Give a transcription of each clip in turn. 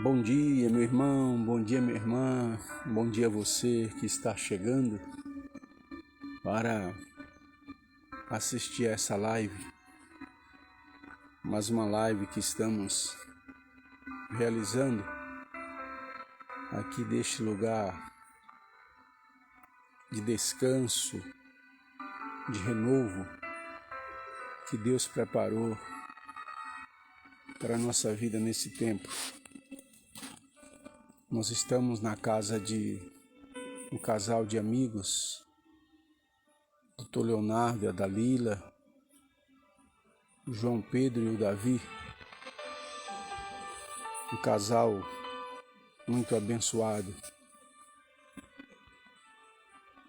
Bom dia, meu irmão, bom dia, minha irmã, bom dia a você que está chegando para assistir a essa live, mais uma live que estamos realizando aqui deste lugar de descanso, de renovo que Deus preparou para a nossa vida nesse tempo. Nós estamos na casa de um casal de amigos, o Dr. Leonardo e a Dalila, o João Pedro e o Davi, um casal muito abençoado.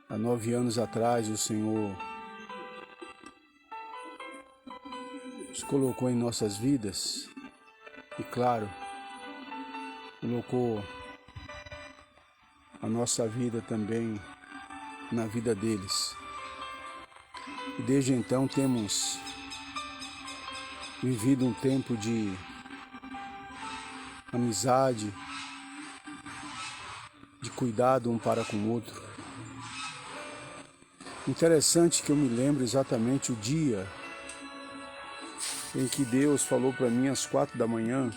Há 9 anos atrás o Senhor os colocou em nossas vidas e, claro, colocou a nossa vida também na vida deles. E desde então temos vivido um tempo de amizade, de cuidado um para com o outro. Interessante que eu me lembro exatamente o dia em que Deus falou para mim às 4 da manhã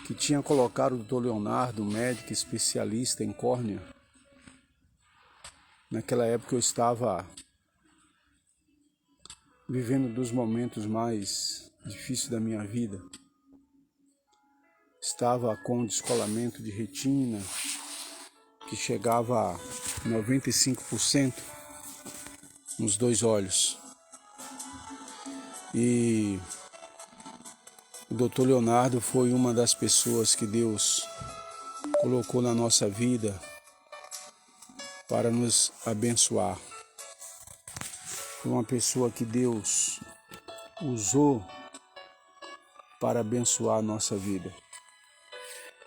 que tinha colocado o Dr. Leonardo, médico especialista em córnea. Naquela época eu estava vivendo um dos momentos mais difíceis da minha vida. Estava com descolamento de retina, que chegava a 95% nos 2 olhos. E o Dr. Leonardo foi uma das pessoas que Deus colocou na nossa vida para nos abençoar. Foi uma pessoa que Deus usou para abençoar a nossa vida.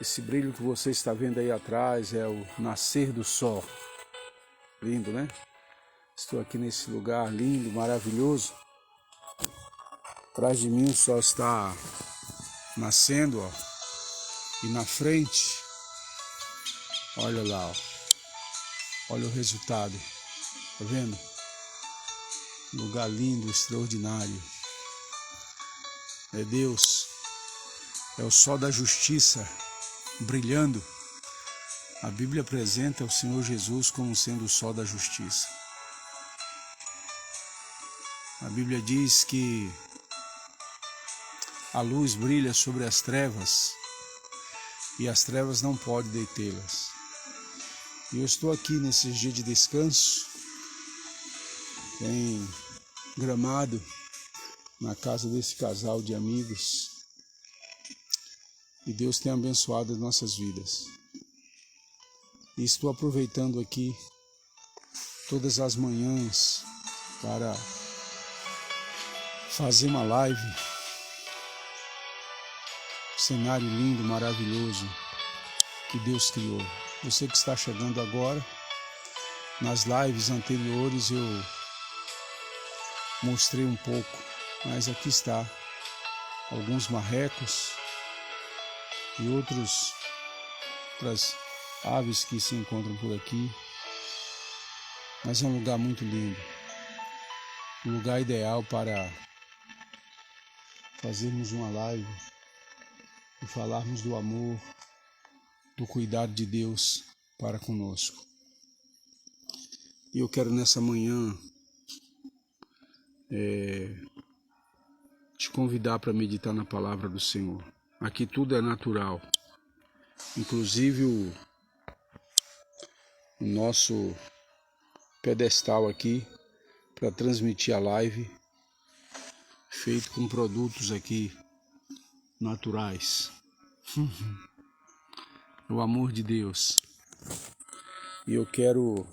Esse brilho que você está vendo aí atrás é o nascer do sol. Lindo, né? Estou aqui nesse lugar lindo, maravilhoso. Atrás de mim o sol está nascendo, ó. E na frente, olha lá, ó. Olha o resultado. Tá vendo? Lugar lindo, extraordinário. É Deus. É o sol da justiça brilhando. A Bíblia apresenta o Senhor Jesus como sendo o sol da justiça. A Bíblia diz que a luz brilha sobre as trevas e as trevas não podem detê-las. E eu estou aqui nesses dias de descanso, em Gramado, na casa desse casal de amigos. E Deus tem abençoado as nossas vidas. E estou aproveitando aqui todas as manhãs para fazer uma live. Cenário lindo, maravilhoso que Deus criou. Você que está chegando agora, nas lives anteriores eu mostrei um pouco, mas aqui está alguns marrecos e outras aves que se encontram por aqui. Mas é um lugar muito lindo, um lugar ideal para fazermos uma live e falarmos do amor, do cuidado de Deus para conosco. E eu quero nessa manhã te convidar para meditar na palavra do Senhor. Aqui tudo é natural, inclusive o nosso pedestal aqui para transmitir a live, feito com produtos aqui naturais. O amor de Deus. E eu quero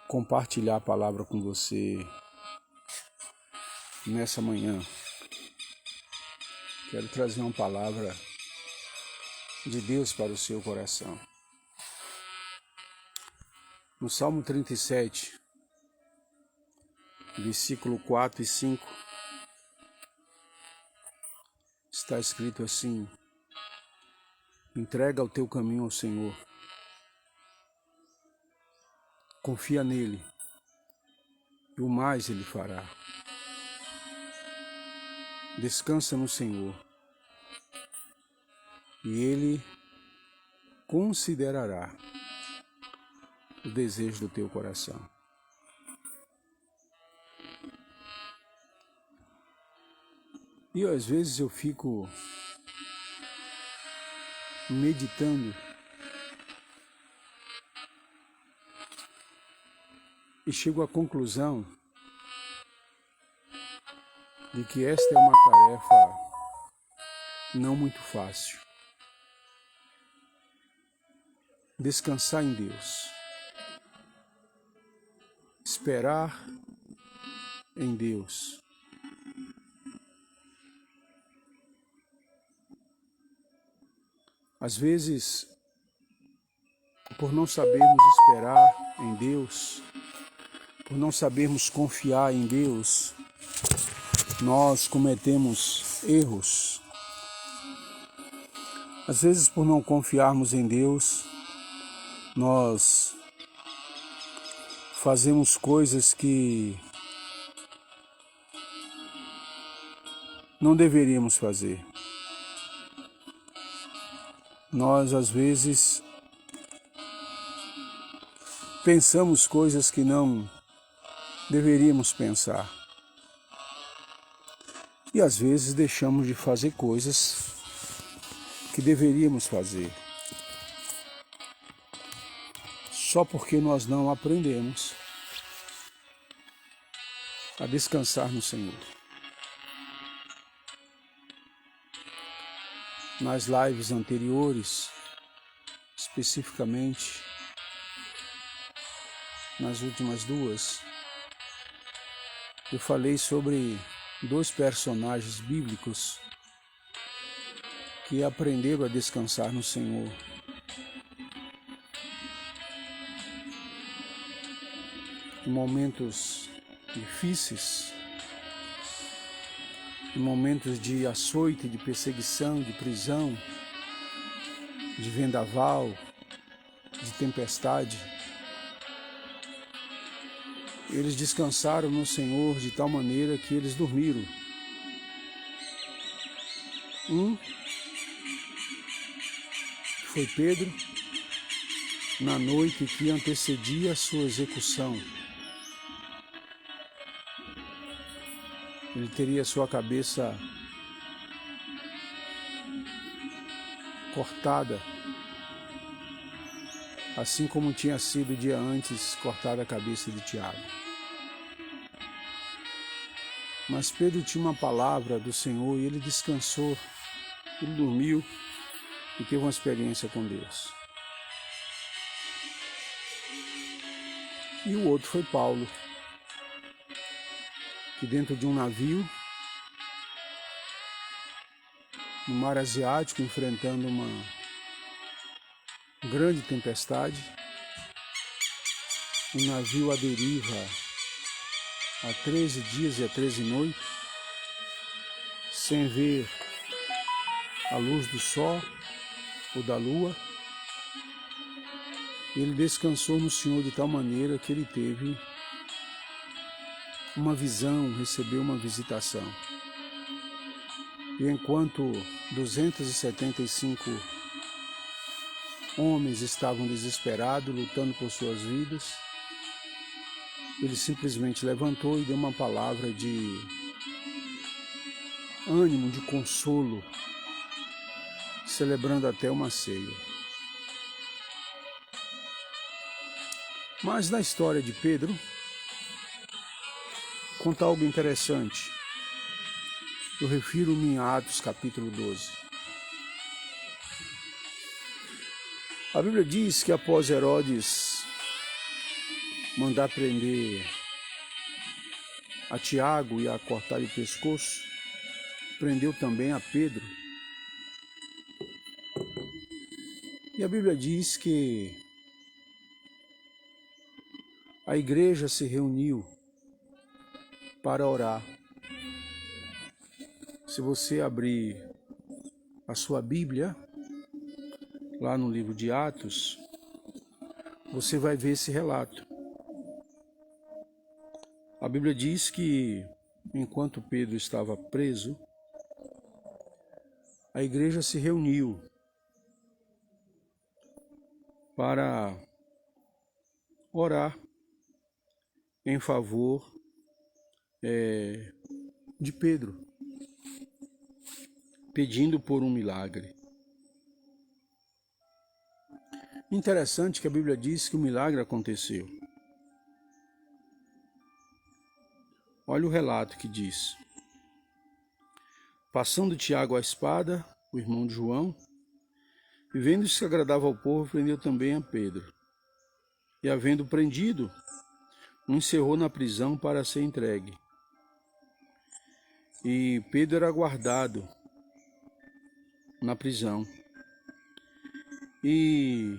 compartilhar a palavra com você nessa manhã. Quero trazer uma palavra de Deus para o seu coração. No Salmo 37, versículo 4 e 5, está escrito assim: entrega o teu caminho ao Senhor, confia nele, e o mais ele fará. Descansa no Senhor, e ele considerará o desejo do teu coração. E às vezes eu fico meditando e chego à conclusão de que esta é uma tarefa não muito fácil. Descansar em Deus, esperar em Deus. Às vezes, por não sabermos esperar em Deus, por não sabermos confiar em Deus, nós cometemos erros. Às vezes, por não confiarmos em Deus, nós fazemos coisas que não deveríamos fazer. Nós, às vezes, pensamos coisas que não deveríamos pensar. E, às vezes, deixamos de fazer coisas que deveríamos fazer. Só porque nós não aprendemos a descansar no Senhor. Nas lives anteriores, especificamente nas últimas duas, eu falei sobre dois personagens bíblicos que aprenderam a descansar no Senhor. Em momentos difíceis, em momentos de açoite, de perseguição, de prisão, de vendaval, de tempestade, eles descansaram no Senhor de tal maneira que eles dormiram. Um foi Pedro, na noite que antecedia a sua execução. Ele teria sua cabeça cortada, assim como tinha sido o dia antes cortada a cabeça de Tiago. Mas Pedro tinha uma palavra do Senhor e ele descansou, ele dormiu e teve uma experiência com Deus. E o outro foi Paulo, que dentro de um navio, no mar Asiático, enfrentando uma grande tempestade, o navio à deriva há 13 dias e há 13 noites, sem ver a luz do sol ou da lua, ele descansou no Senhor de tal maneira que ele teve uma visão, recebeu uma visitação. E enquanto 275 homens estavam desesperados, lutando por suas vidas, ele simplesmente levantou e deu uma palavra de ânimo, de consolo, celebrando até uma ceia. Mas na história de Pedro, conta algo interessante. Eu refiro-me a Atos capítulo 12. A Bíblia diz que após Herodes mandar prender a Tiago e a cortar o pescoço, prendeu também a Pedro. E a Bíblia diz que a igreja se reuniu para orar. Se você abrir a sua Bíblia, lá no livro de Atos, você vai ver esse relato. A Bíblia diz que, enquanto Pedro estava preso, a igreja se reuniu para orar em favor de Pedro, pedindo por um milagre. Interessante que a Bíblia diz que o milagre aconteceu. Olha o relato que diz: passando Tiago a espada, o irmão de João, e vendo isso que agradava ao povo, prendeu também a Pedro. E havendo prendido, o encerrou na prisão para ser entregue. E Pedro era guardado na prisão. E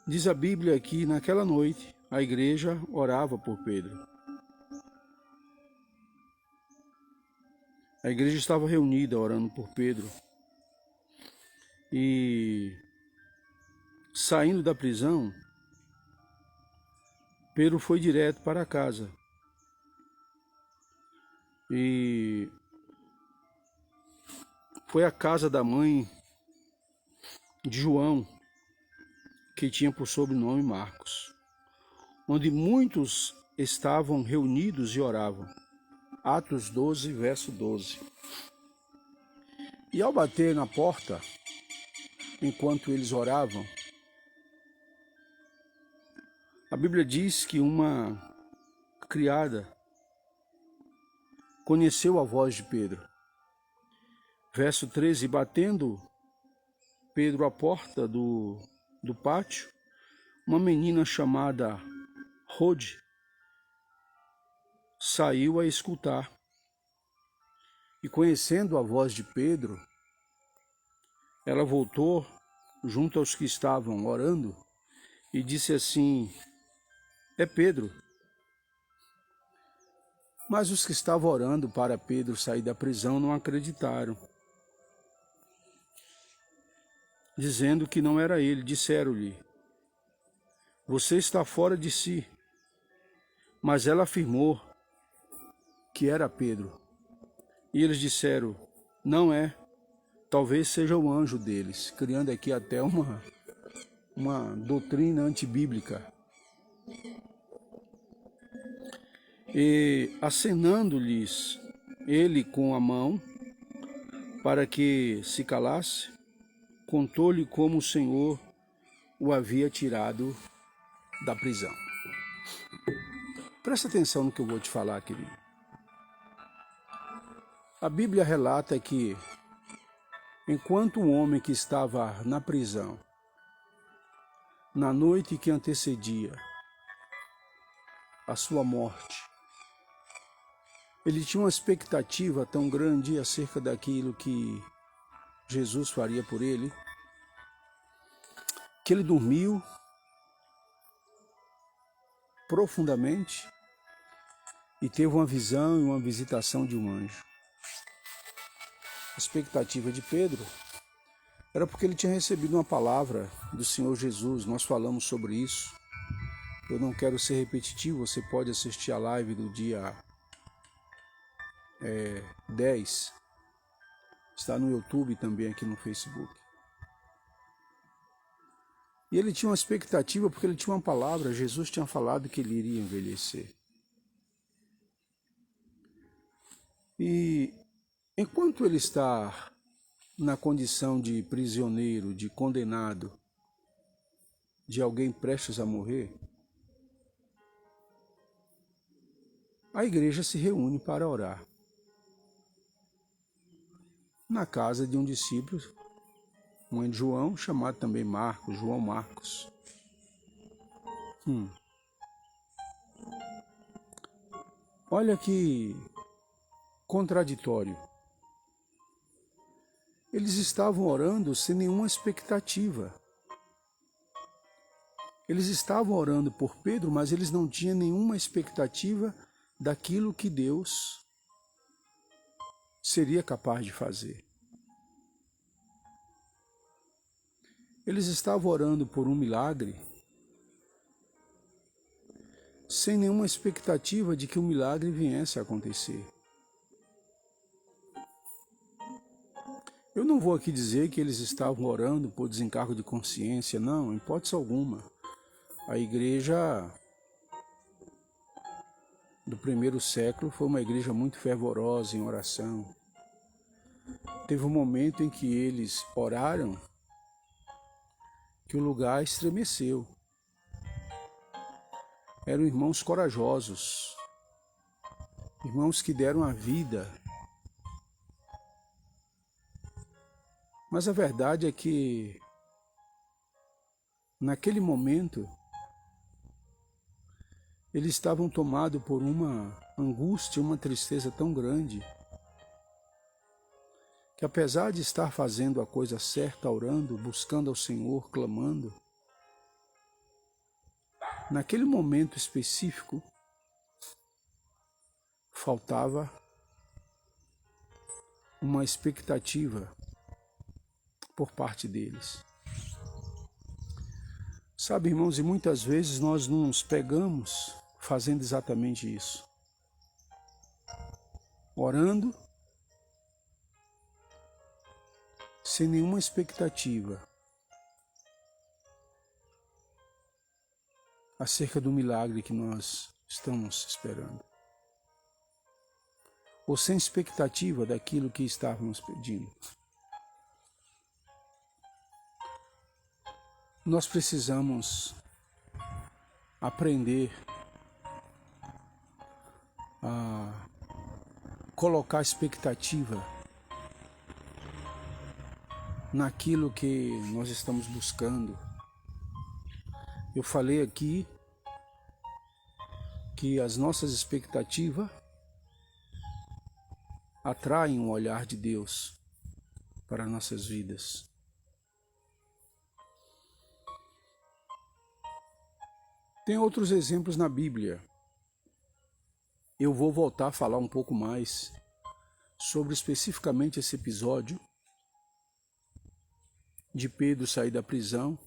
diz a Bíblia que naquela noite a igreja orava por Pedro. A igreja estava reunida orando por Pedro. E saindo da prisão, Pedro foi direto para casa. E foi à casa da mãe de João, que tinha por sobrenome Marcos, onde muitos estavam reunidos e oravam. Atos 12, verso 12. E ao bater na porta, enquanto eles oravam, a Bíblia diz que uma criada conheceu a voz de Pedro. Verso 13, batendo Pedro à porta do pátio, uma menina chamada Rode saiu a escutar. E conhecendo a voz de Pedro, ela voltou junto aos que estavam orando e disse assim: é Pedro. Mas os que estavam orando para Pedro sair da prisão não acreditaram, dizendo que não era ele. Disseram-lhe: você está fora de si. Mas ela afirmou que era Pedro. E eles disseram: não é, talvez seja o anjo deles, criando aqui até uma doutrina antibíblica. E acenando-lhes ele com a mão para que se calasse, contou-lhe como o Senhor o havia tirado da prisão. Presta atenção no que eu vou te falar, querido. A Bíblia relata que, enquanto o homem que estava na prisão, na noite que antecedia a sua morte, ele tinha uma expectativa tão grande acerca daquilo que Jesus faria por ele, que ele dormiu profundamente e teve uma visão e uma visitação de um anjo. A expectativa de Pedro era porque ele tinha recebido uma palavra do Senhor Jesus. Nós falamos sobre isso. Eu não quero ser repetitivo, você pode assistir a live do dia 10. Está no YouTube e também aqui no Facebook. E ele tinha uma expectativa porque ele tinha uma palavra. Jesus tinha falado que ele iria envelhecer. E enquanto ele está na condição de prisioneiro, de condenado, de alguém prestes a morrer, a igreja se reúne para orar na casa de um discípulo, mãe de João, chamado também Marcos, João Marcos. Olha que contraditório. Eles estavam orando sem nenhuma expectativa. Eles estavam orando por Pedro, mas eles não tinham nenhuma expectativa daquilo que Deus seria capaz de fazer. Eles estavam orando por um milagre sem nenhuma expectativa de que o milagre viesse a acontecer. Eu não vou aqui dizer que eles estavam orando por desencargo de consciência, não, em hipótese alguma. A igreja do primeiro século foi uma igreja muito fervorosa em oração. Teve um momento em que eles oraram que o lugar estremeceu. Eram irmãos corajosos, irmãos que deram a vida. Mas a verdade é que, naquele momento, eles estavam tomados por uma angústia, uma tristeza tão grande, que apesar de estar fazendo a coisa certa, orando, buscando ao Senhor, clamando, naquele momento específico, faltava uma expectativa por parte deles. Sabe, irmãos, e muitas vezes nós nos pegamos fazendo exatamente isso. Orando, sem nenhuma expectativa acerca do milagre que nós estamos esperando. Ou sem expectativa daquilo que estávamos pedindo. Nós precisamos aprender a colocar expectativa naquilo que nós estamos buscando. Eu falei aqui que as nossas expectativas atraem o olhar de Deus para nossas vidas. Tem outros exemplos na Bíblia. Eu vou voltar a falar um pouco mais sobre especificamente esse episódio de Pedro sair da prisão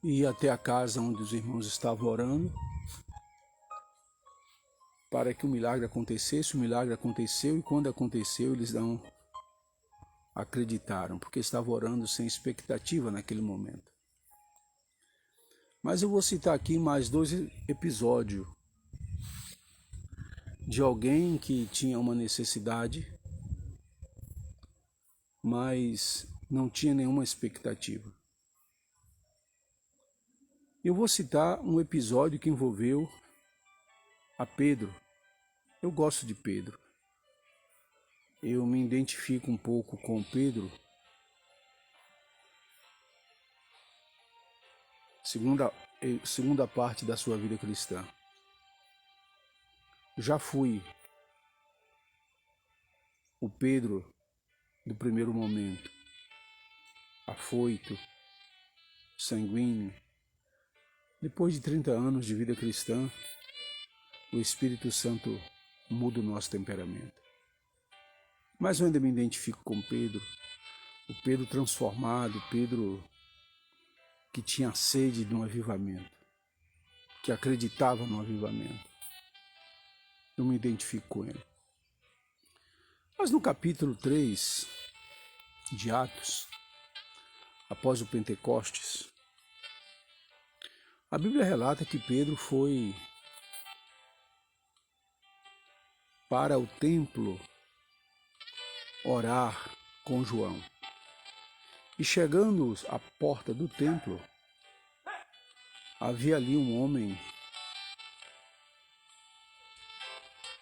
e ir até a casa onde os irmãos estavam orando para que o milagre acontecesse. O milagre aconteceu e quando aconteceu eles não acreditaram, porque estavam orando sem expectativa naquele momento. Mas eu vou citar aqui mais 2 episódios de alguém que tinha uma necessidade, mas não tinha nenhuma expectativa. Eu vou citar um episódio que envolveu a Pedro. Eu gosto de Pedro. Eu me identifico um pouco com Pedro. Segunda parte da sua vida cristã. Já fui o Pedro do primeiro momento, afoito, sanguíneo. Depois de 30 anos de vida cristã, o Espírito Santo muda o nosso temperamento. Mas eu ainda me identifico com Pedro, o Pedro transformado, o Pedro que tinha sede de um avivamento, que acreditava no avivamento. Eu me identifico com ele. Mas no capítulo 3 de Atos, após o Pentecostes, a Bíblia relata que Pedro foi para o templo orar com João. E chegando à porta do templo, havia ali um homem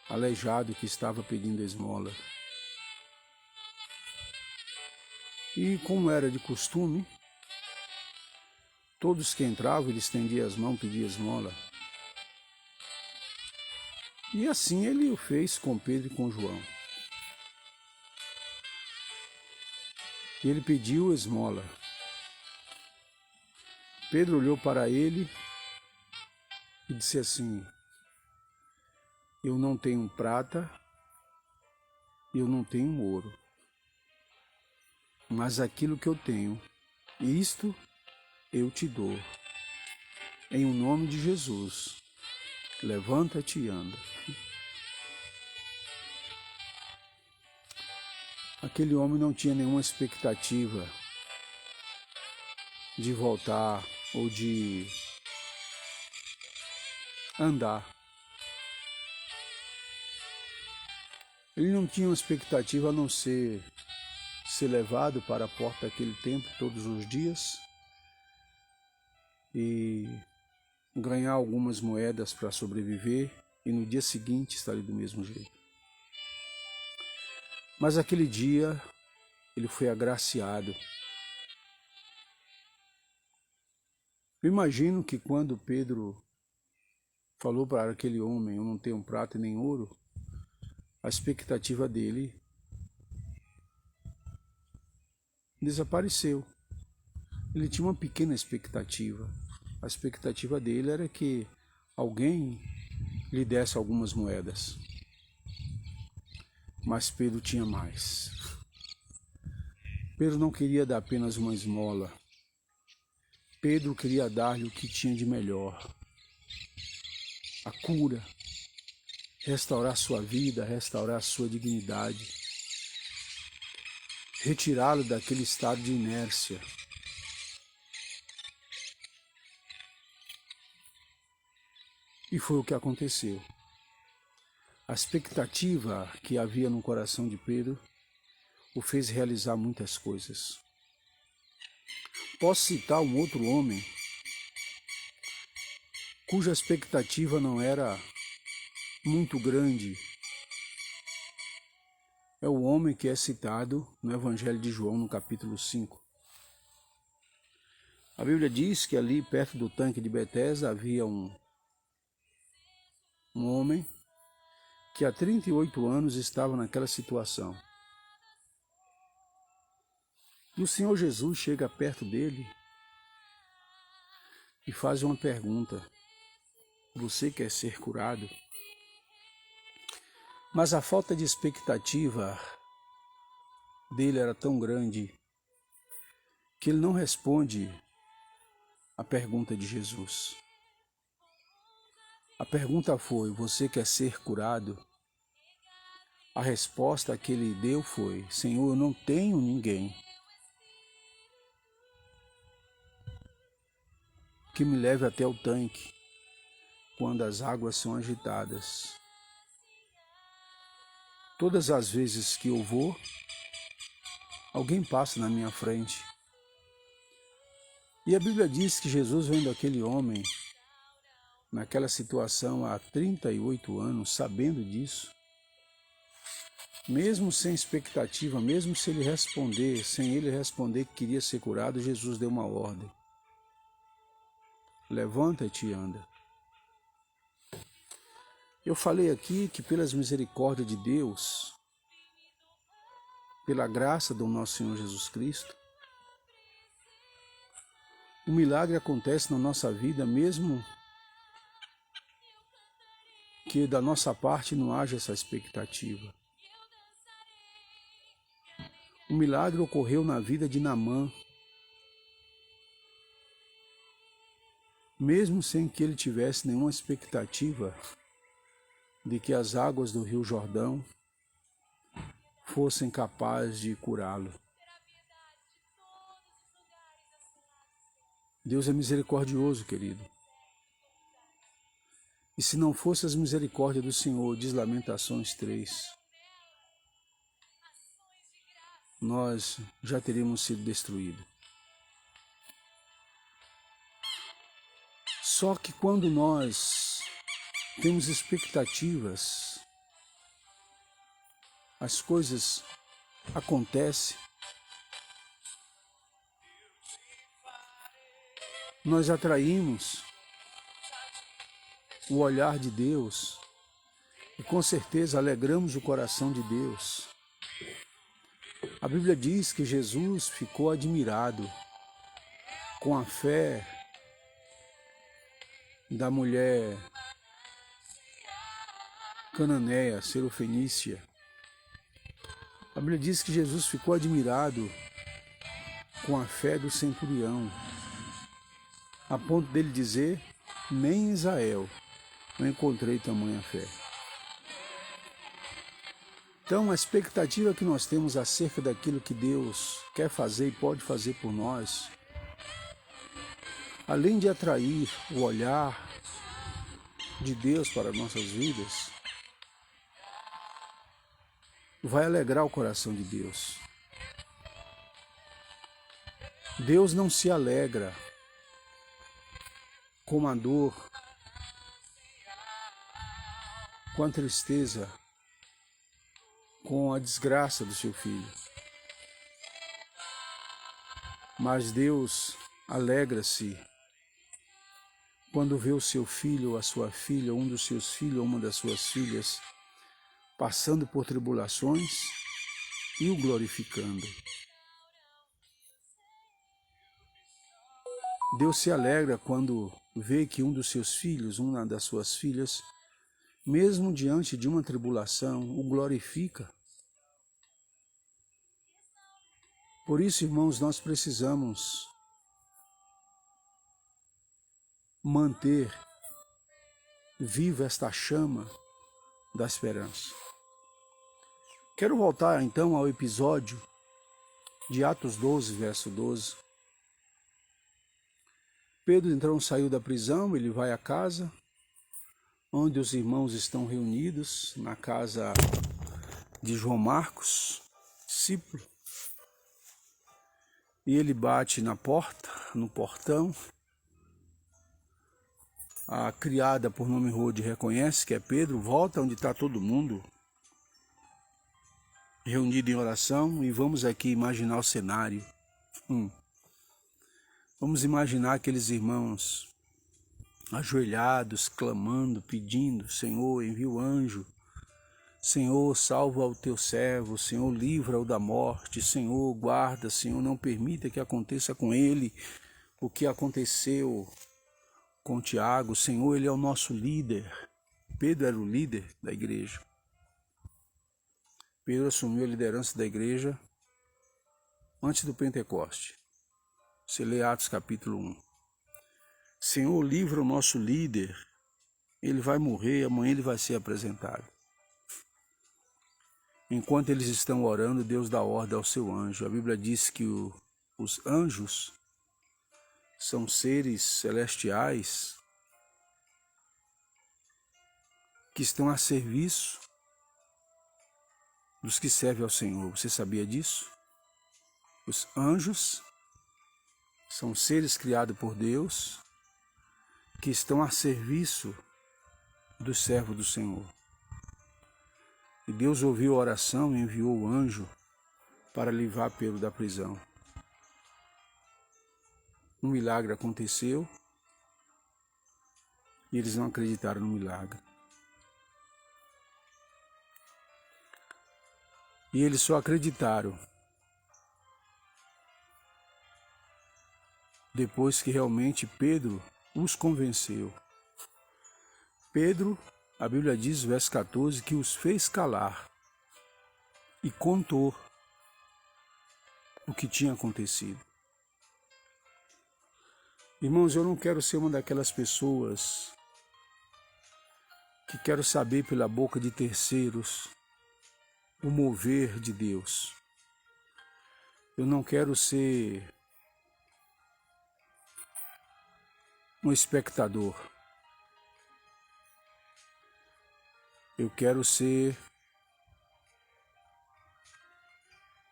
aleijado que estava pedindo esmola. E como era de costume, todos que entravam, ele estendia as mãos, pedia esmola. E assim ele o fez com Pedro e com João. E ele pediu esmola. Pedro olhou para ele e disse assim: eu não tenho prata, eu não tenho ouro, mas aquilo que eu tenho, isto eu te dou. Em o nome de Jesus, levanta-te e anda. Aquele homem não tinha nenhuma expectativa de voltar ou de andar. Ele não tinha uma expectativa a não ser levado para a porta daquele templo todos os dias e ganhar algumas moedas para sobreviver e no dia seguinte estar ali do mesmo jeito. Mas aquele dia ele foi agraciado. Eu imagino que quando Pedro falou para aquele homem, eu não tenho prata nem ouro, a expectativa dele desapareceu. Ele tinha uma pequena expectativa. A expectativa dele era que alguém lhe desse algumas moedas. Mas Pedro tinha mais. Pedro não queria dar apenas uma esmola. Pedro queria dar-lhe o que tinha de melhor. A cura, restaurar sua vida, restaurar sua dignidade, retirá-lo daquele estado de inércia. E foi o que aconteceu. A expectativa que havia no coração de Pedro o fez realizar muitas coisas. Posso citar um outro homem cuja expectativa não era muito grande. É o homem que é citado no Evangelho de João, no capítulo 5. A Bíblia diz que ali perto do tanque de Betesda havia um homem que há 38 anos estava naquela situação. E o Senhor Jesus chega perto dele e faz uma pergunta: você quer ser curado? Mas a falta de expectativa dele era tão grande que ele não responde a pergunta de Jesus. A pergunta foi: você quer ser curado? A resposta que ele deu foi: Senhor, eu não tenho ninguém que me leve até o tanque quando as águas são agitadas. Todas as vezes que eu vou, alguém passa na minha frente. E a Bíblia diz que Jesus, vendo aquele homem naquela situação há 38 anos, sabendo disso, mesmo sem expectativa, mesmo sem ele responder que queria ser curado, Jesus deu uma ordem: levanta-te e anda. Eu falei aqui que pelas misericórdias de Deus, pela graça do nosso Senhor Jesus Cristo, o milagre acontece na nossa vida mesmo que da nossa parte não haja essa expectativa. O milagre ocorreu na vida de Naamã, mesmo sem que ele tivesse nenhuma expectativa de que as águas do Rio Jordão fossem capazes de curá-lo. Deus é misericordioso, querido. E se não fosse as misericórdias do Senhor, diz Lamentações 3, nós já teríamos sido destruídos. Só que quando nós temos expectativas, as coisas acontecem, nós atraímos o olhar de Deus e com certeza alegramos o coração de Deus. A Bíblia diz que Jesus ficou admirado com a fé da mulher cananeia, serofenícia. A Bíblia diz que Jesus ficou admirado com a fé do centurião, a ponto dele dizer: nem em Israel eu encontrei tamanha fé. Então, a expectativa que nós temos acerca daquilo que Deus quer fazer e pode fazer por nós, além de atrair o olhar de Deus para nossas vidas, vai alegrar o coração de Deus. Deus não se alegra com a dor, com a tristeza, com a desgraça do seu filho. Mas Deus alegra-se quando vê o seu filho ou a sua filha, um dos seus filhos ou uma das suas filhas, passando por tribulações e o glorificando. Deus se alegra quando vê que um dos seus filhos, uma das suas filhas, mesmo diante de uma tribulação, o glorifica. Por isso, irmãos, nós precisamos manter viva esta chama da esperança. Quero voltar então ao episódio de Atos 12, verso 12. Pedro então saiu da prisão, ele vai à casa, onde os irmãos estão reunidos, na casa de João Marcos, discípulo. E ele bate na porta, no portão. A criada, por nome Rode, reconhece que é Pedro, volta onde está todo mundo reunido em oração, e vamos aqui imaginar o cenário. Vamos imaginar aqueles irmãos ajoelhados, clamando, pedindo: Senhor, envia o anjo. Senhor, salva o teu servo. Senhor, livra-o da morte. Senhor, guarda. Senhor, não permita que aconteça com ele o que aconteceu com Tiago. Senhor, ele é o nosso líder. Pedro era o líder da igreja. Pedro assumiu a liderança da igreja antes do Pentecoste. Você lê Atos capítulo 1. Senhor, livra o nosso líder. Ele vai morrer, amanhã ele vai ser apresentado. Enquanto eles estão orando, Deus dá ordem ao seu anjo. A Bíblia diz que os anjos são seres celestiais que estão a serviço dos que servem ao Senhor. Você sabia disso? Os anjos são seres criados por Deus que estão a serviço do servo do Senhor. E Deus ouviu a oração e enviou o anjo para livrar Pedro da prisão. Um milagre aconteceu e eles não acreditaram no milagre. E eles só acreditaram depois que realmente Pedro os convenceu. Pedro, a Bíblia diz, verso 14, que os fez calar e contou o que tinha acontecido. Irmãos, eu não quero ser uma daquelas pessoas que quero saber pela boca de terceiros o mover de Deus. Eu não quero ser um espectador. Eu quero ser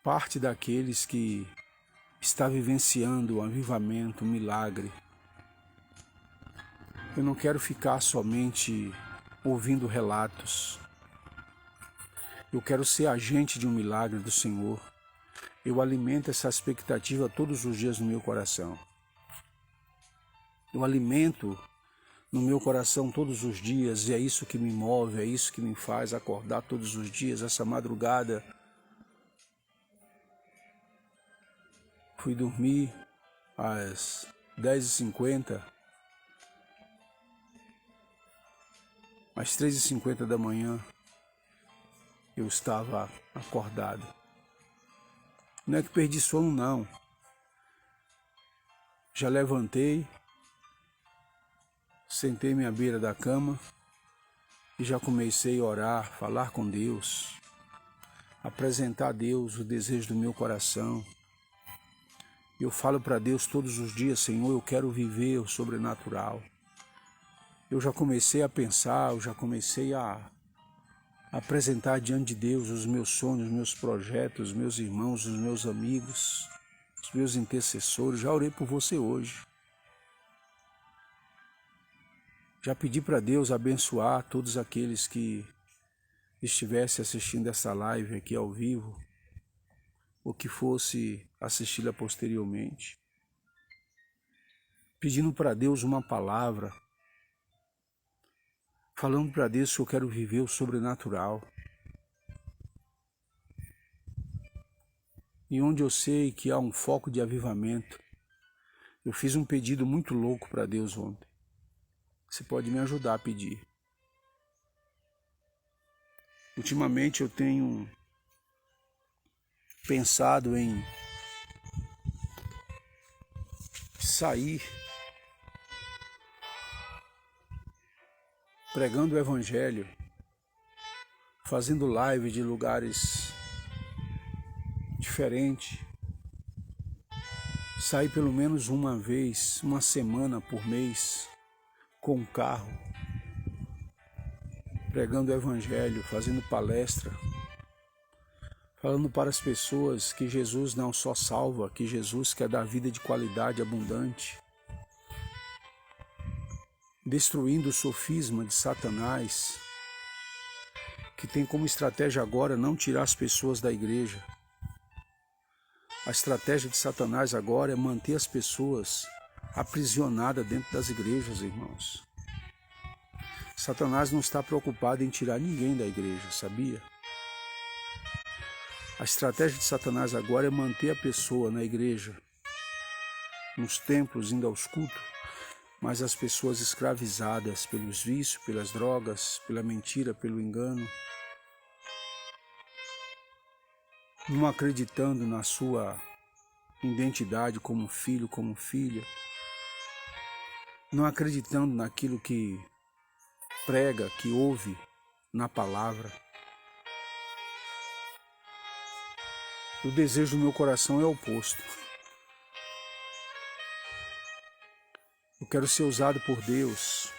parte daqueles que está vivenciando um avivamento, um milagre. Eu não quero ficar somente ouvindo relatos. Eu quero ser agente de um milagre do Senhor. Eu alimento essa expectativa todos os dias no meu coração. Eu alimento no meu coração todos os dias, e é isso que me move, é isso que me faz acordar todos os dias. Essa madrugada fui dormir às 10h50, às 3h50 da manhã eu estava acordado. Não é que perdi sono, não. Já levantei, sentei-me à beira da cama e já comecei a orar, falar com Deus, apresentar a Deus o desejo do meu coração. Eu falo para Deus todos os dias: Senhor, eu quero viver o sobrenatural. Eu já comecei a pensar, eu já comecei a apresentar diante de Deus os meus sonhos, os meus projetos, os meus irmãos, os meus amigos, os meus intercessores. Já orei por você hoje. Já pedi para Deus abençoar todos aqueles que estivessem assistindo essa live aqui ao vivo, ou que fosse assisti-la posteriormente. Pedindo para Deus uma palavra, falando para Deus que eu quero viver o sobrenatural. E onde eu sei que há um foco de avivamento, eu fiz um pedido muito louco para Deus ontem. Você pode me ajudar a pedir. Ultimamente eu tenho pensado em sair pregando o Evangelho, fazendo live de lugares diferentes, sair pelo menos uma vez, uma semana por mês, com um carro, pregando o Evangelho, fazendo palestra, falando para as pessoas que Jesus não só salva, que Jesus quer dar vida de qualidade abundante, destruindo o sofisma de Satanás, que tem como estratégia agora não tirar as pessoas da igreja. A estratégia de Satanás agora é manter as pessoas aprisionadas dentro das igrejas, irmãos. Satanás não está preocupado em tirar ninguém da igreja, sabia? A estratégia de Satanás agora é manter a pessoa na igreja, nos templos, indo aos cultos, mas as pessoas escravizadas pelos vícios, pelas drogas, pela mentira, pelo engano, não acreditando na sua identidade como filho, como filha, não acreditando naquilo que prega, que ouve na palavra. O desejo do meu coração é o oposto. Eu quero ser usado por Deus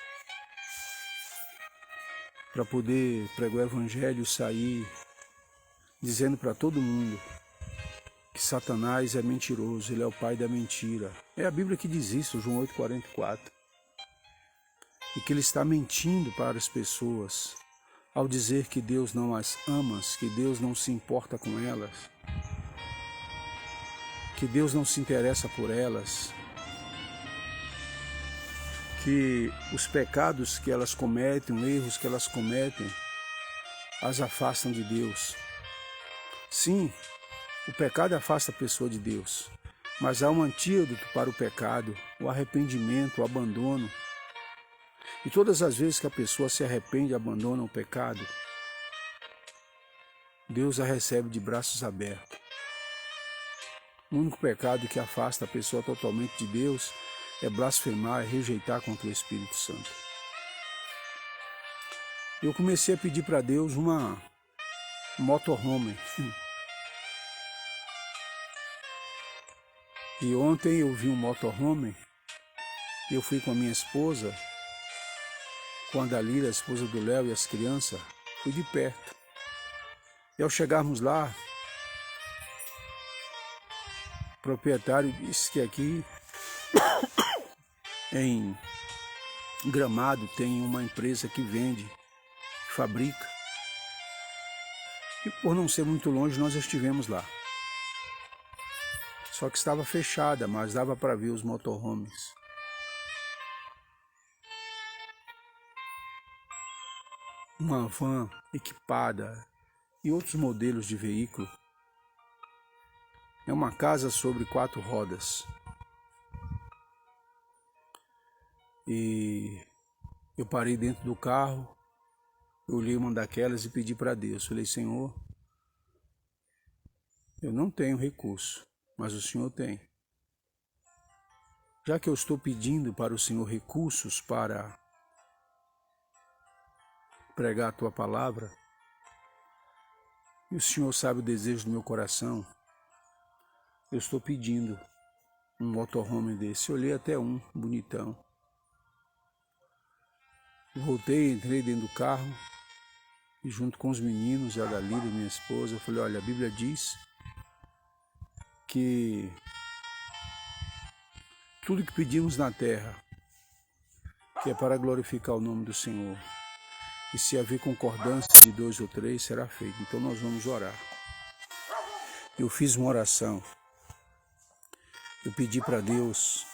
para poder pregar o Evangelho e sair dizendo para todo mundo que Satanás é mentiroso, ele é o pai da mentira. É a Bíblia que diz isso, João 8,44. E que ele está mentindo para as pessoas ao dizer que Deus não as ama, que Deus não se importa com elas, que Deus não se interessa por elas, que os pecados que elas cometem, os erros que elas cometem, as afastam de Deus. Sim, o pecado afasta a pessoa de Deus, mas há um antídoto para o pecado, o arrependimento, o abandono. E todas as vezes que a pessoa se arrepende e abandona o pecado, Deus a recebe de braços abertos. O único pecado que afasta a pessoa totalmente de Deus é blasfemar, é rejeitar contra o Espírito Santo. Eu comecei a pedir para Deus uma motorhome. E ontem eu vi um motorhome, eu fui com a minha esposa, com a Dalila, a esposa do Léo e as crianças, fui de perto. E ao chegarmos lá, o proprietário disse que aqui em Gramado tem uma empresa que vende, que fabrica. E por não ser muito longe, nós estivemos lá. Só que estava fechada, mas dava para ver os motorhomes. Uma van equipada e outros modelos de veículo. É uma casa sobre 4 rodas. E eu parei dentro do carro, eu olhei uma daquelas e pedi para Deus. Falei: Senhor, eu não tenho recurso, mas o Senhor tem. já que eu estou pedindo para o Senhor recursos para pregar a tua palavra, e o Senhor sabe o desejo do meu coração, eu estou pedindo um motorhome desse. Eu olhei até um, bonitão. Voltei, entrei dentro do carro, e junto com os meninos, a Dalila, minha esposa, eu falei, olha, a Bíblia diz que tudo que pedimos na terra, que é para glorificar o nome do Senhor, e se haver concordância de 2 ou 3, será feito. Então nós vamos orar. Eu fiz uma oração. Eu pedi para Deus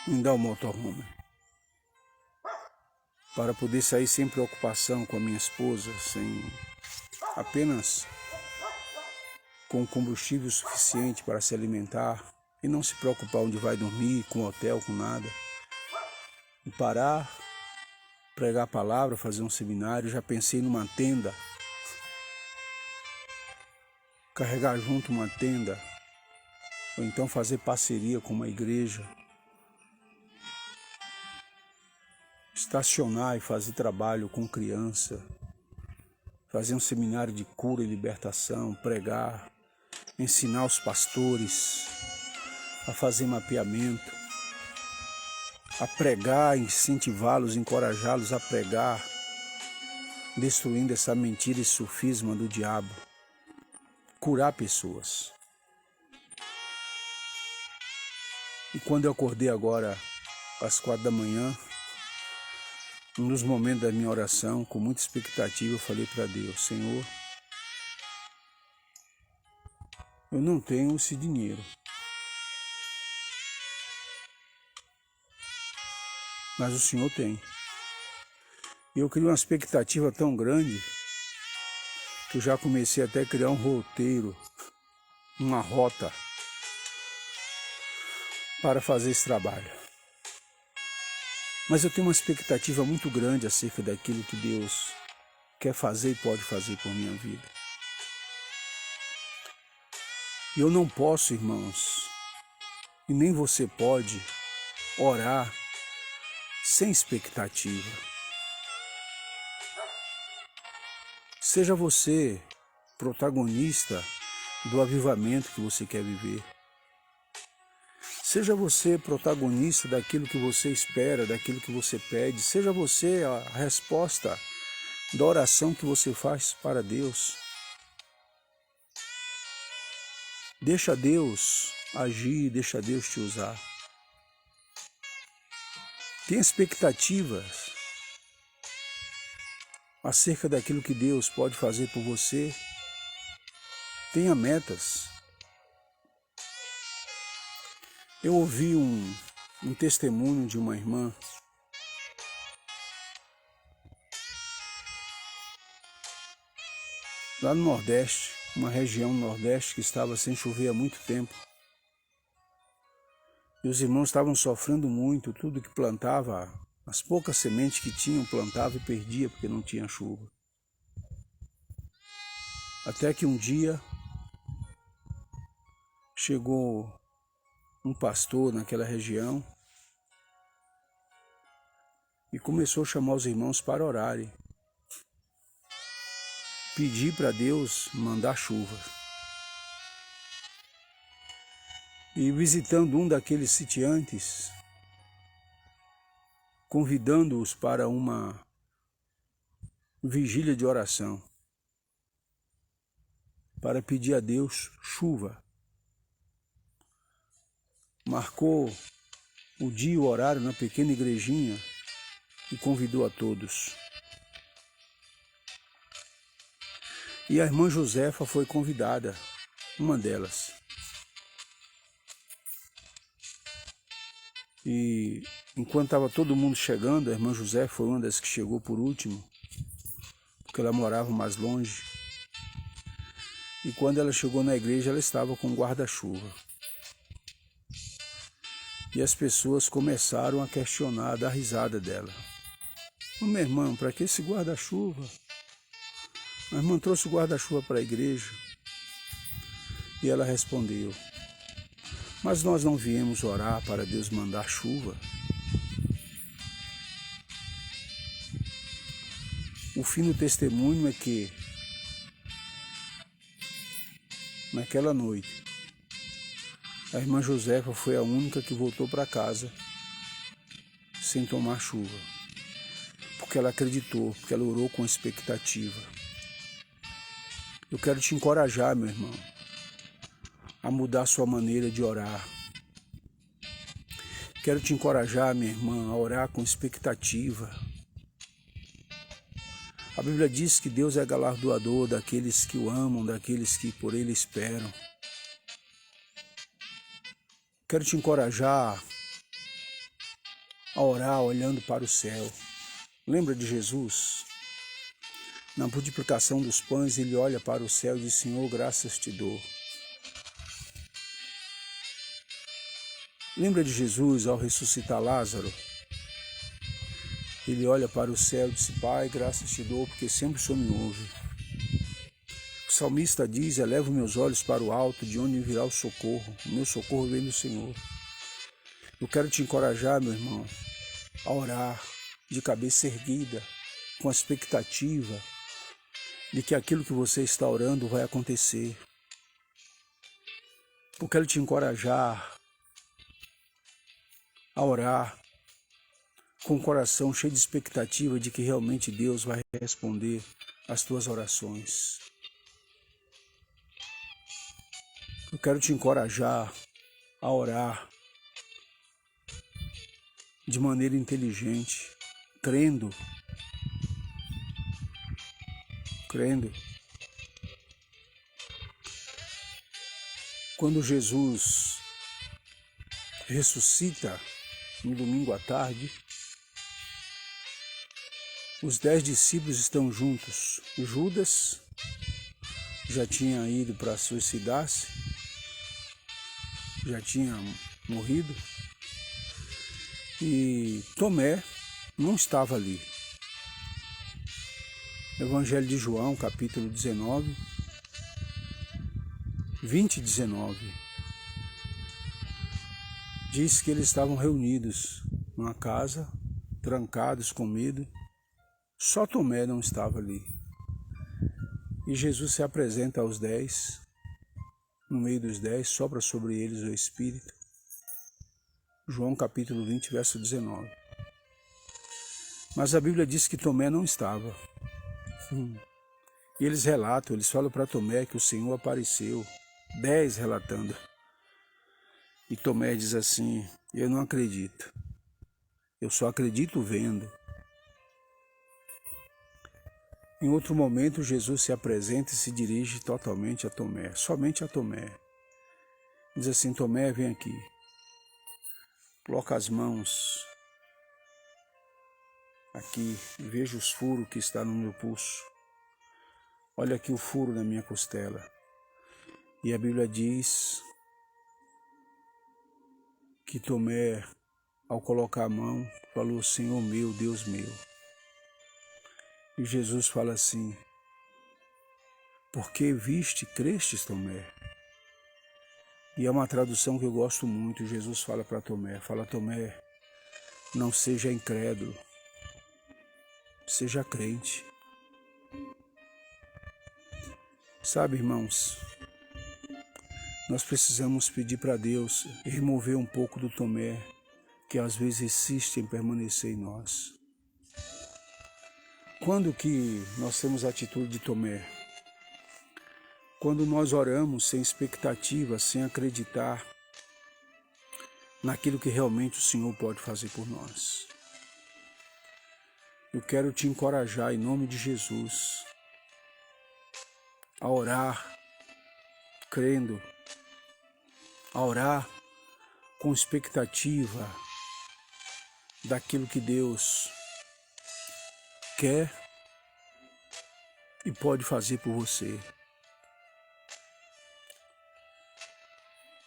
me dar o motorhome, para poder sair sem preocupação com a minha esposa, apenas com combustível suficiente para se alimentar e não se preocupar onde vai dormir, com hotel, com nada. E parar, pregar a palavra, fazer um seminário. Já pensei numa tenda, carregar junto uma tenda, ou então fazer parceria com uma igreja, estacionar e fazer trabalho com criança, fazer um seminário de cura e libertação, pregar, ensinar os pastores a fazer mapeamento, a pregar, incentivá-los, encorajá-los a pregar, destruindo essa mentira e sofisma do diabo, curar pessoas. E quando eu acordei agora, às 4 da manhã, um dos momentos da minha oração, com muita expectativa, eu falei para Deus, Senhor, eu não tenho esse dinheiro, mas o Senhor tem. E eu criei uma expectativa tão grande que eu já comecei até a criar um roteiro, uma rota para fazer esse trabalho. Mas eu tenho uma expectativa muito grande acerca daquilo que Deus quer fazer e pode fazer por minha vida. E eu não posso, irmãos, e nem você pode orar sem expectativa. Seja você protagonista do avivamento que você quer viver. Seja você protagonista daquilo que você espera, daquilo que você pede. Seja você a resposta da oração que você faz para Deus. Deixa Deus agir, deixa Deus te usar. Tenha expectativas acerca daquilo que Deus pode fazer por você. Tenha metas. Eu ouvi um testemunho de uma irmã lá no Nordeste, uma região no Nordeste que estava sem chover há muito tempo. E os irmãos estavam sofrendo muito, tudo que plantava, as poucas sementes que tinham, plantava e perdia porque não tinha chuva. Até que um dia chegou um pastor naquela região e começou a chamar os irmãos para orarem, pedir para Deus mandar chuva. E visitando um daqueles sitiantes, convidando-os para uma vigília de oração, para pedir a Deus chuva. Marcou o dia e o horário na pequena igrejinha e convidou a todos. E a irmã Josefa foi convidada, uma delas. E enquanto estava todo mundo chegando, a irmã Josefa foi uma das que chegou por último, porque ela morava mais longe. E quando ela chegou na igreja, ela estava com um guarda-chuva. E as pessoas começaram a questionar, a dar risada dela. Minha irmã, para que esse guarda-chuva? A irmã trouxe o guarda-chuva para a igreja. E ela respondeu, Mas nós não viemos orar para Deus mandar chuva. O fim do testemunho é que, naquela noite, a irmã Josefa foi a única que voltou para casa sem tomar chuva, porque ela acreditou, porque ela orou com expectativa. Eu quero te encorajar, meu irmão, a mudar sua maneira de orar. Quero te encorajar, minha irmã, a orar com expectativa. A Bíblia diz que Deus é galardoador daqueles que o amam, daqueles que por Ele esperam. Quero te encorajar a orar olhando para o céu. Lembra de Jesus? Na multiplicação dos pães, Ele olha para o céu e diz: Senhor, graças te dou. Lembra de Jesus ao ressuscitar Lázaro? Ele olha para o céu e diz: Pai, graças te dou, porque sempre o Senhor me ouve. O salmista diz: Elevo meus olhos para o alto, de onde virá o socorro. O meu socorro vem do Senhor. Eu quero te encorajar, meu irmão, a orar de cabeça erguida, com a expectativa de que aquilo que você está orando vai acontecer. Eu quero te encorajar a orar com o coração cheio de expectativa de que realmente Deus vai responder às tuas orações. Eu quero te encorajar a orar de maneira inteligente, crendo. Quando Jesus ressuscita no domingo à tarde, os 10 discípulos estão juntos. Judas já tinha ido para suicidar-se, já tinha morrido, e Tomé não estava ali. Evangelho de João, capítulo 19, 20 e 19, diz que eles estavam reunidos numa casa, trancados com medo. Só Tomé não estava ali. E Jesus se apresenta aos 10, no meio dos 10, sopra sobre eles o Espírito. João capítulo 20, verso 19. Mas a Bíblia diz que Tomé não estava. E eles relatam, eles falam para Tomé que o Senhor apareceu, 10 relatando. E Tomé diz assim: eu não acredito, eu só acredito vendo. Em outro momento, Jesus se apresenta e se dirige totalmente a Tomé, somente a Tomé. Diz assim: Tomé, vem aqui, coloca as mãos aqui e veja os furos que está no meu pulso. Olha aqui o furo na minha costela. E a Bíblia diz que Tomé, ao colocar a mão, falou: Senhor meu, Deus meu. E Jesus fala assim: porque viste, crestes, Tomé? E é uma tradução que eu gosto muito. Jesus fala para Tomé, fala: Tomé, não seja incrédulo, seja crente. Sabe, irmãos, nós precisamos pedir para Deus remover um pouco do Tomé que às vezes insiste em permanecer em nós. Quando que nós temos a atitude de Tomé? Quando nós oramos sem expectativa, sem acreditar naquilo que realmente o Senhor pode fazer por nós. Eu quero te encorajar em nome de Jesus a orar crendo, a orar com expectativa daquilo que Deus quer e pode fazer por você.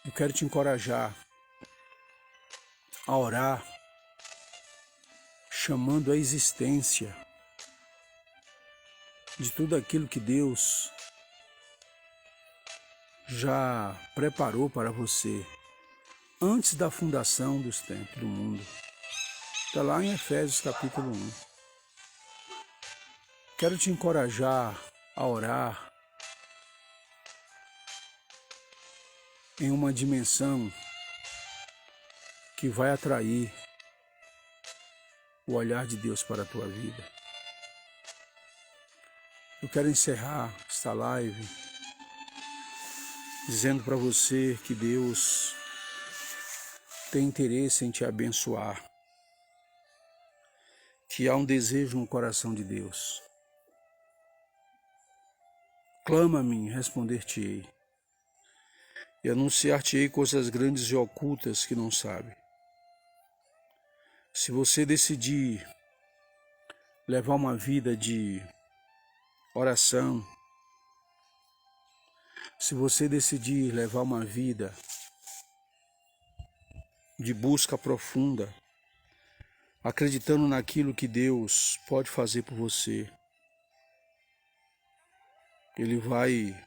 Eu quero te encorajar a orar chamando a existência de tudo aquilo que Deus já preparou para você antes da fundação dos tempos do mundo. Está lá em Efésios capítulo 1. Quero te encorajar a orar em uma dimensão que vai atrair o olhar de Deus para a tua vida. Eu quero encerrar esta live dizendo para você que Deus tem interesse em te abençoar, que há um desejo no coração de Deus. Clama-me, responder-te-ei, e anunciar-te-ei coisas grandes e ocultas que não sabe. Se você decidir levar uma vida de oração, se você decidir levar uma vida de busca profunda, acreditando naquilo que Deus pode fazer por você, Ele vai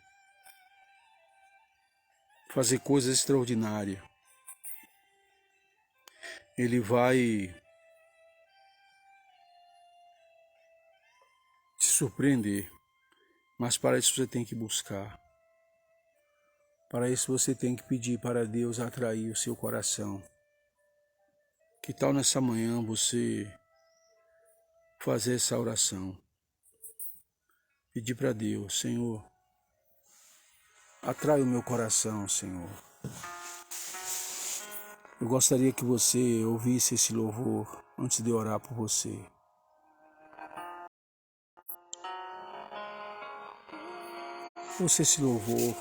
fazer coisas extraordinárias. Ele vai te surpreender. Mas para isso você tem que buscar. Para isso você tem que pedir para Deus atrair o seu coração. Que tal nessa manhã você fazer essa oração? Pedir para Deus: Senhor, atrai o meu coração, Senhor. Eu gostaria que você ouvisse esse louvor antes de orar por você. Ouça esse louvor,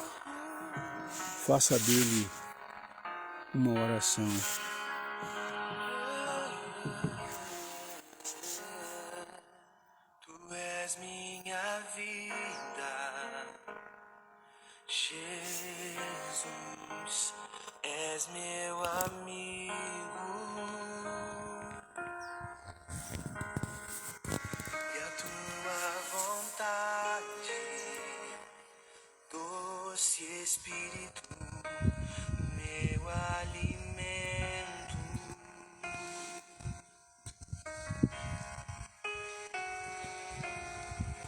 faça dele uma oração. Tu és minha vida, Jesus, és meu amigo. E a tua vontade, doce Espírito, meu alimento.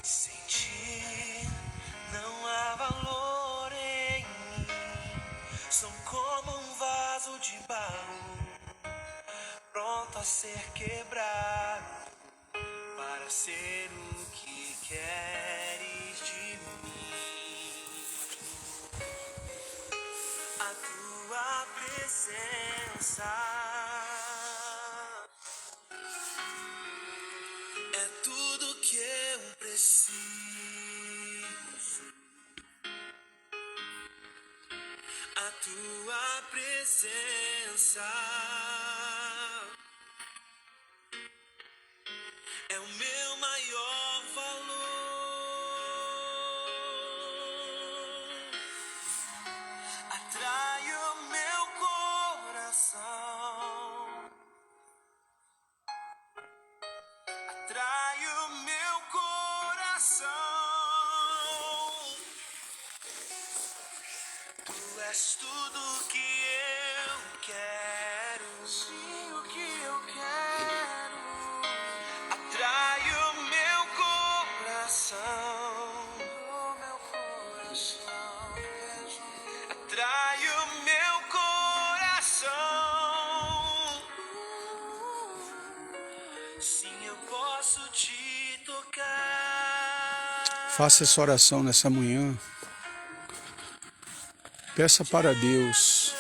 Sem ti não há valor em mim. Sou como um vaso de barro, pronto a ser quebrado, para ser o que queres de mim. A tua presença é tudo que eu preciso. A tua presença é o meu maior valor. Atrai o meu coração. Atrai o meu coração. Tu és tudo que eu quero. Sim, o que eu quero. Atrai o meu coração. O meu coração. Atrai o meu coração. Sim, eu posso te tocar. Faça essa oração nessa manhã. Peça para Deus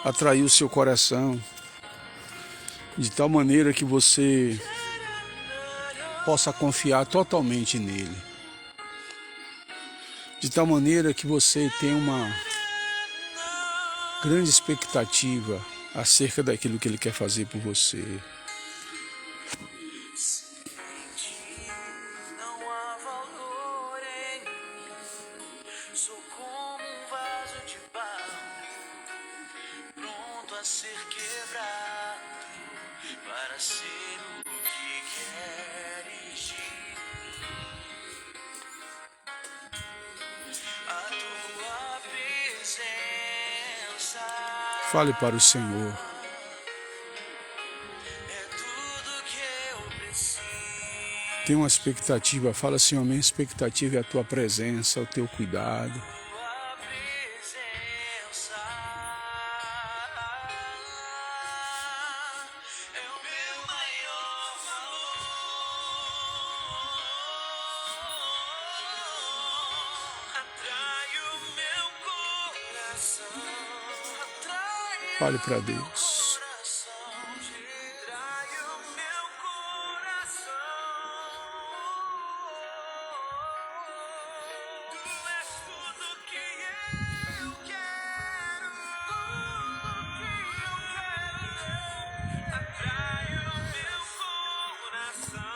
atrair o seu coração de tal maneira que você possa confiar totalmente nele. De tal maneira que você tenha uma grande expectativa acerca daquilo que ele quer fazer por você. Não há valor em mim. Sou como um vaso de barro, pronto a ser quebrado, para ser o que queres de mim. A tua presença Fale para o Senhor. É tudo que eu preciso. Tem uma expectativa, fala, Senhor, minha expectativa é a tua presença, o teu cuidado. Tua presença é o meu maior valor. Atrai o meu coração. Atrai Fale para o meu Deus. coração. Atrai o meu coração. Tu és tudo que eu quero. Tudo que eu quero. Atrai o meu coração.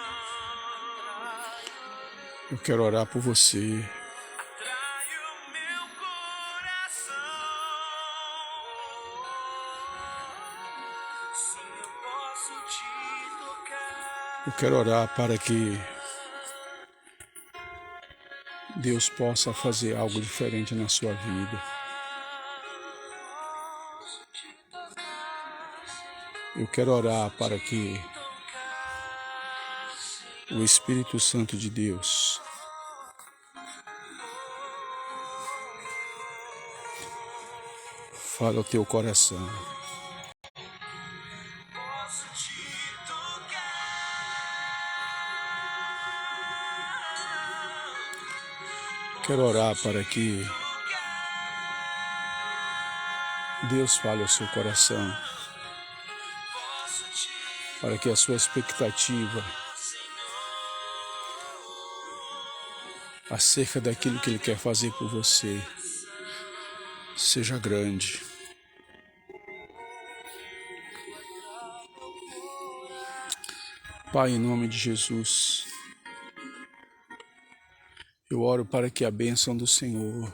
Eu quero orar por você. Atrai o meu coração. Sim, eu posso te tocar. Eu quero orar para que Deus possa fazer algo diferente na sua vida. Eu quero orar para que o Espírito Santo de Deus fale ao teu coração. Posso te tocar. Quero orar para que Deus fale ao seu coração, Posso te para que a sua expectativa acerca daquilo que Ele quer fazer por você seja grande. Pai, em nome de Jesus, eu oro para que a bênção do Senhor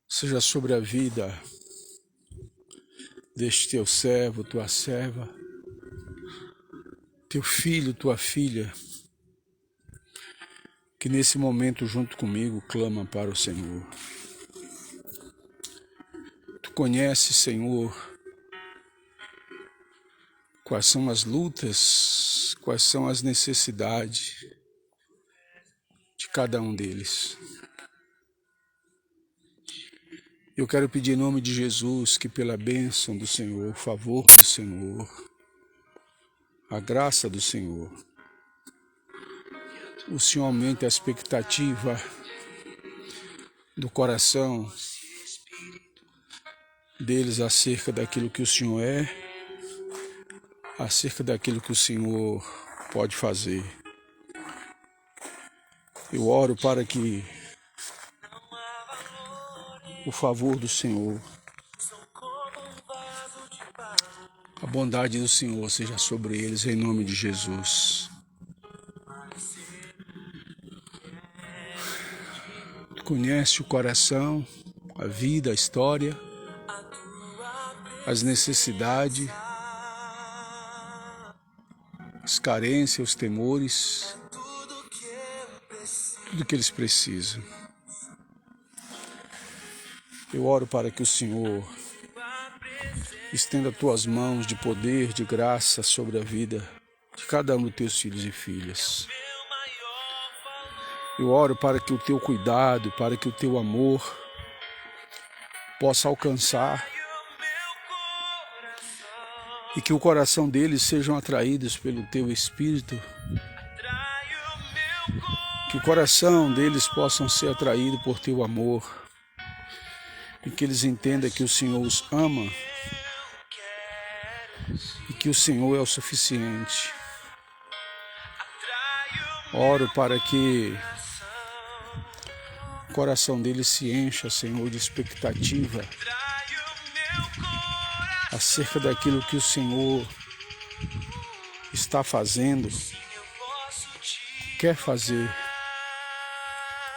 seja sobre a vida deste teu servo, tua serva, teu filho, tua filha, que nesse momento junto comigo clama para o Senhor. Tu conheces, Senhor, quais são as lutas, quais são as necessidades de cada um deles. Eu quero pedir em nome de Jesus que pela bênção do Senhor, o favor do Senhor, a graça do Senhor, o Senhor aumente a expectativa do coração deles acerca daquilo que o Senhor é, acerca daquilo que o Senhor pode fazer. Eu oro para que o favor do Senhor, a bondade do Senhor seja sobre eles em nome de Jesus. Tu conhece o coração, a vida, a história, as necessidades, as carências, os temores, tudo que eles precisam. Eu oro para que o Senhor estenda tuas mãos de poder, de graça sobre a vida de cada um dos teus filhos e filhas. Eu oro para que o teu cuidado, para que o teu amor possa alcançar e que o coração deles sejam atraídos pelo teu Espírito, que o coração deles possam ser atraído por teu amor e que eles entendam que o Senhor os ama e que o Senhor é o suficiente. Oro para que o coração deles se encha, Senhor, de expectativa acerca daquilo que o Senhor está fazendo, quer fazer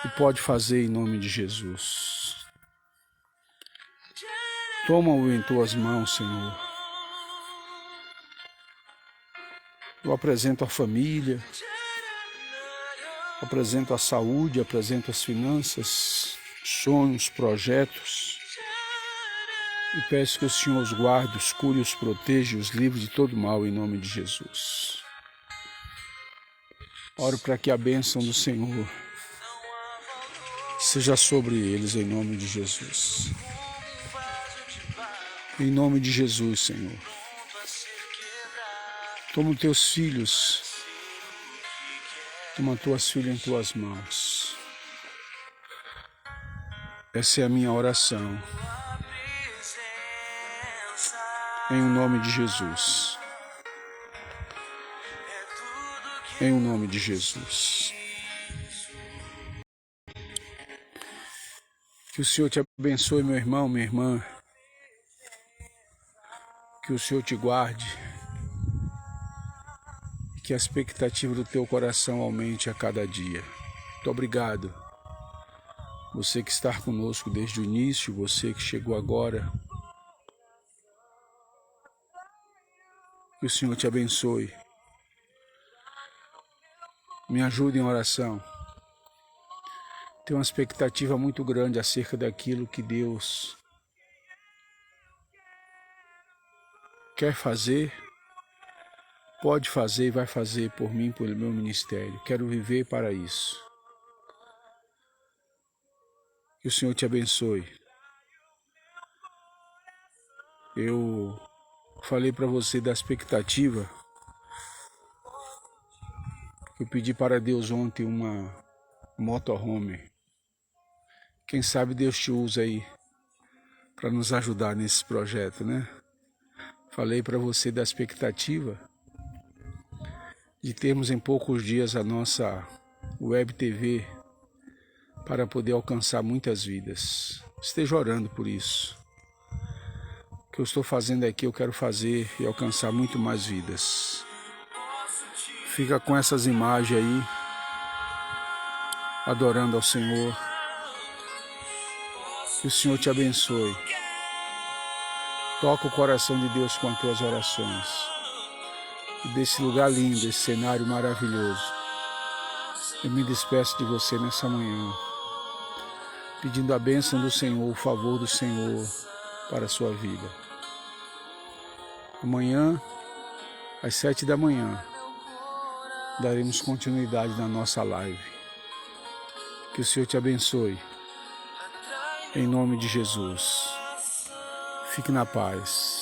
e pode fazer em nome de Jesus. Toma-o em tuas mãos, Senhor. Eu apresento a família, apresento a saúde, apresento as finanças, sonhos, projetos. E peço que o Senhor os guarde, os cure, os proteja, os livre de todo mal, em nome de Jesus. Oro para que a bênção do Senhor seja sobre eles, em nome de Jesus. Em nome de Jesus, Senhor. Toma os teus filhos, toma tuas filhas em tuas mãos. Essa é a minha oração. Em nome de Jesus. Em nome de Jesus. Que o Senhor te abençoe, meu irmão, minha irmã. Que o Senhor te guarde. E que a expectativa do teu coração aumente a cada dia. Muito obrigado. Você que está conosco desde o início, você que chegou agora. Que o Senhor te abençoe. Me ajude em oração. Tenho uma expectativa muito grande acerca daquilo que Deus quer fazer, pode fazer e vai fazer por mim, pelo meu ministério. Quero viver para isso. Que o Senhor te abençoe. Eu falei para você da expectativa. Eu pedi para Deus ontem uma motorhome. Quem sabe Deus te usa aí para nos ajudar nesse projeto, né? Falei para você da expectativa de termos em poucos dias a nossa web TV para poder alcançar muitas vidas. Esteja orando por isso. O que eu estou fazendo aqui, eu quero fazer e alcançar muito mais vidas. Fica com essas imagens aí, adorando ao Senhor. Que o Senhor te abençoe. Toca o coração de Deus com as tuas orações. E desse lugar lindo, esse cenário maravilhoso, eu me despeço de você nessa manhã, pedindo a bênção do Senhor, o favor do Senhor para a sua vida. Amanhã, às 7 da manhã, daremos continuidade na nossa live. Que o Senhor te abençoe. Em nome de Jesus. Fique na paz.